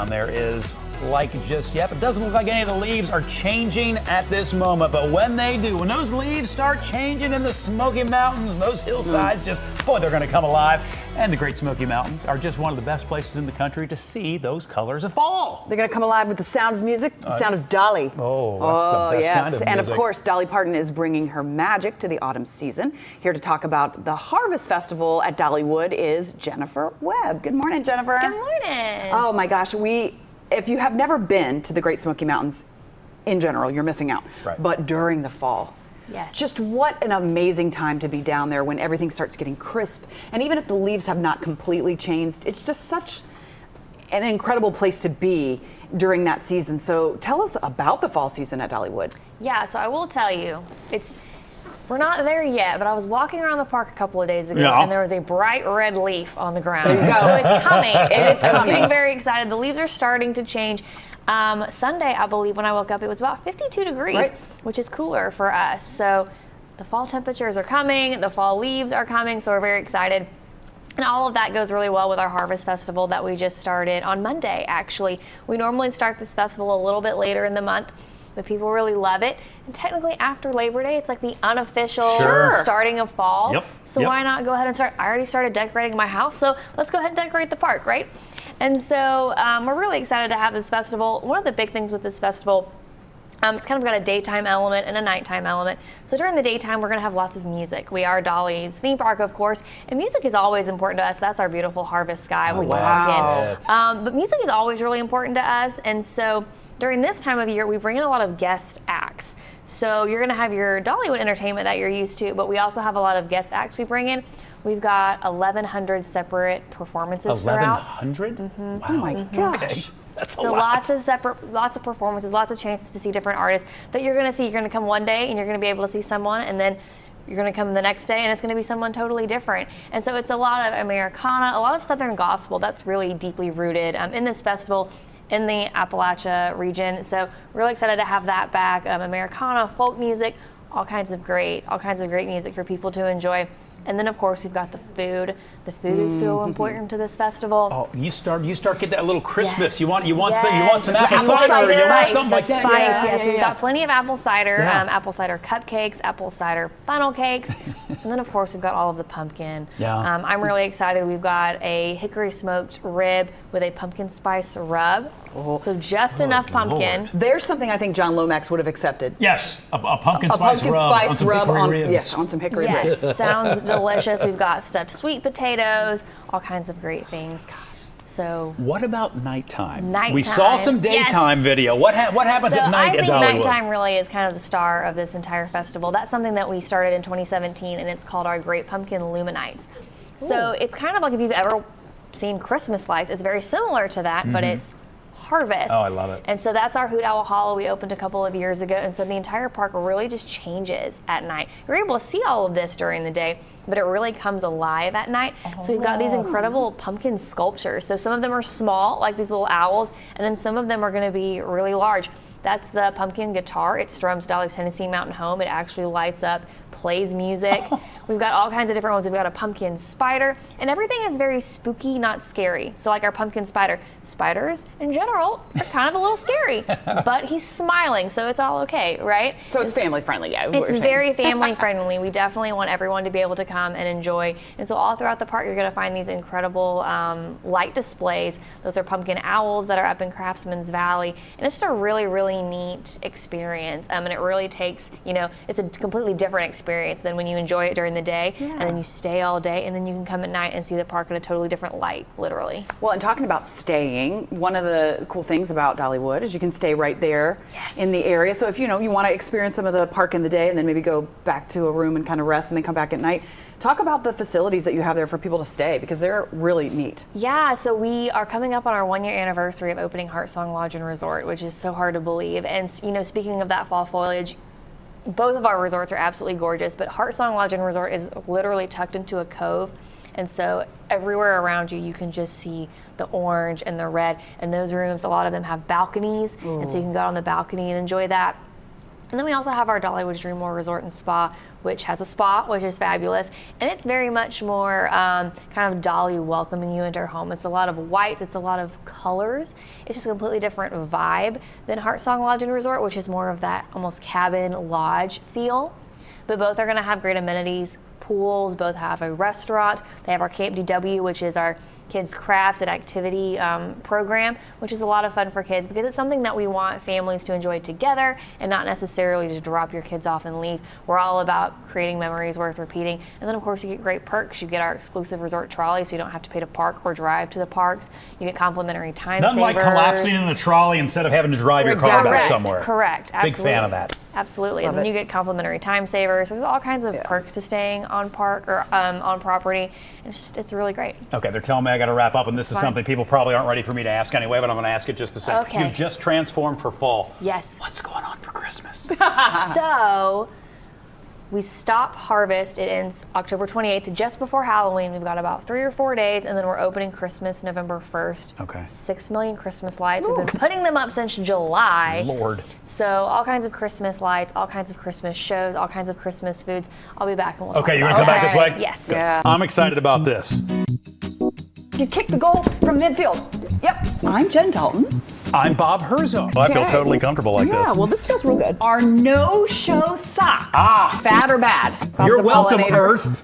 down there is like just yet. It doesn't look like any of the leaves are changing at this moment, but when they do, when those leaves start changing in the Smoky Mountains, those hillsides boy, they're going to come alive. And the Great Smoky Mountains are just one of the best places in the country to see those colors of fall. They're going to come alive with the sound of music, the sound of Dolly. Oh, that's the best kind of music. And of course, Dolly Parton is bringing her magic to the autumn season. Here to talk about the Harvest Festival at Dollywood is Jennifer Webb. Good morning, Jennifer. Good morning. Oh my gosh, if you have never been to the Great Smoky Mountains in general, you're missing out. Right. But during the fall, yes. Just what an amazing time to be down there when everything starts getting crisp. And even if the leaves have not completely changed, it's just such an incredible place to be during that season. So tell us about the fall season at Dollywood. Yeah, so I will tell you, we're not there yet, but I was walking around the park a couple of days ago, and there was a bright red leaf on the ground. There you go. So it's coming. It is coming. I'm getting very excited. The leaves are starting to change. Sunday, I believe, when I woke up, it was about 52 degrees, right, which is cooler for us. So the fall temperatures are coming, the fall leaves are coming, so we're very excited. And all of that goes really well with our Harvest Festival that we just started on Monday, actually. We normally start this festival a little bit later in the month, but people really love it. And technically after Labor Day, it's like the unofficial starting of fall. Yep. So why not go ahead and start? I already started decorating my house, so let's go ahead and decorate the park, right? And so we're really excited to have this festival. One of the big things with this festival, it's kind of got a daytime element and a nighttime element. So during the daytime, we're going to have lots of music. We are Dolly's theme park, of course, and music is always important to us. That's our beautiful harvest sky. But music is always really important to us, and so during this time of year, we bring in a lot of guest acts. So you're going to have your Dollywood entertainment that you're used to, but we also have a lot of guest acts we bring in. We've got 1,100 separate performances throughout. 1,100? Wow. Oh my gosh. Okay. That's a So lot. lots of performances, lots of chances to see different artists that you're going to see. You're going to come one day and you're going to be able to see someone, and then you're going to come the next day and it's going to be someone totally different. And so it's a lot of Americana, a lot of Southern gospel that's really deeply rooted in this festival in the Appalachia region. So really excited to have that back. Americana, folk music, all kinds of great music for people to enjoy. And then, of course, we've got the food. The food is so important to this festival. Oh, you start getting that little Christmas. Yes. You want Yes. some apple cider. You want something like that. Yes, we've got plenty of apple cider, apple cider cupcakes, apple cider funnel cakes, and then of course we've got all of the pumpkin. Yeah. I'm really excited. We've got a hickory smoked rib with a pumpkin spice rub. So just enough pumpkin. Lord. There's something I think John Lomax would have accepted. Yes, a pumpkin spice rub on some hickory ribs. on some hickory Yes, ribs. sounds delicious. We've got stuffed sweet potatoes, all kinds of great things. So what about nighttime? Nighttime. We saw some daytime video. What happens at night at Dollywood? I think nighttime really is kind of the star of this entire festival. That's something that we started in 2017, and it's called our Great Pumpkin Luminites. So it's kind of like if you've ever seen Christmas lights. It's very similar to that, but it's harvest. Oh, I love it. And so that's our Hoot Owl Hollow we opened a couple of years ago, and so the entire park really just changes at night. You're able to see all of this during the day, but it really comes alive at night. So we've got these incredible pumpkin sculptures. So some of them are small, like these little owls, and then some of them are going to be really large. That's the pumpkin guitar. It strums Dolly's Tennessee Mountain Home. It actually lights up, plays music. We've got all kinds of different ones. We've got a pumpkin spider, and everything is very spooky, not scary. So like our pumpkin spider, spiders in general are kind of a little scary, but he's smiling, so it's all okay, right? So it's family friendly, yeah. It's very family friendly. We definitely want everyone to be able to come and enjoy. And so all throughout the park, you're going to find these incredible light displays. Those are pumpkin owls that are up in Craftsman's Valley, and it's just a really, really neat experience. And it really takes, it's a completely different experience than when you enjoy it during the day, and then you stay all day, and then you can come at night and see the park in a totally different light, literally. Well, and talking about staying, one of the cool things about Dollywood is you can stay right there in the area. So if you want to experience some of the park in the day and then maybe go back to a room and kind of rest and then come back at night, talk about the facilities that you have there for people to stay, because they're really neat. Yeah, so we are coming up on our 1-year anniversary of opening Heartsong Lodge and Resort, which is so hard to believe. And speaking of that fall foliage, both of our resorts are absolutely gorgeous, but Heartsong Lodge and Resort is literally tucked into a cove. And so everywhere around you, you can just see the orange and the red. And those rooms, a lot of them have balconies. And so you can go out on the balcony and enjoy that. And then we also have our Dollywood Dream World Resort and Spa, which has a spa, which is fabulous. And it's very much more kind of Dolly welcoming you into her home. It's a lot of whites, it's a lot of colors. It's just a completely different vibe than Heartsong Lodge and Resort, which is more of that almost cabin lodge feel. But both are gonna have great amenities, pools, both have a restaurant. They have our Camp DW, which is our kids crafts and activity program, which is a lot of fun for kids because it's something that we want families to enjoy together and not necessarily just drop your kids off and leave. We're all about creating memories worth repeating. And then of course you get great perks. You get our exclusive resort trolley, so you don't have to pay to park or drive to the parks. You get complimentary time Nothing savers. like collapsing in a trolley instead of having to drive your car back somewhere. Correct. Absolutely. Big fan of that. Absolutely. Love and then it. you get complimentary time savers. There's all kinds of perks to staying on park or on property. It's really great. Okay, they're telling me I got to wrap up, and this is Fine. something people probably aren't ready for me to ask anyway, but I'm going to ask it just a second. Okay. You've just transformed for fall. Yes. What's going on for Christmas? So we stop harvest. It ends October 28th, just before Halloween. We've got about 3 or 4 days, and then we're opening Christmas November 1st. Okay. 6 million Christmas lights. We've been putting them up since July. Lord. So all kinds of Christmas lights, all kinds of Christmas shows, all kinds of Christmas foods. I'll be back and we'll Okay, talk you're about going to come back this it. way? Yes. Yeah. I'm excited about this. You kick the goal from midfield. Yep. I'm Jen Dalton. I'm Bob Herzog. Well, I feel Okay. totally comfortable like Yeah, this. well, this feels real good. Our no-show socks. Ah. Fat or bad? Bob's You're a welcome, pollinator. Earth.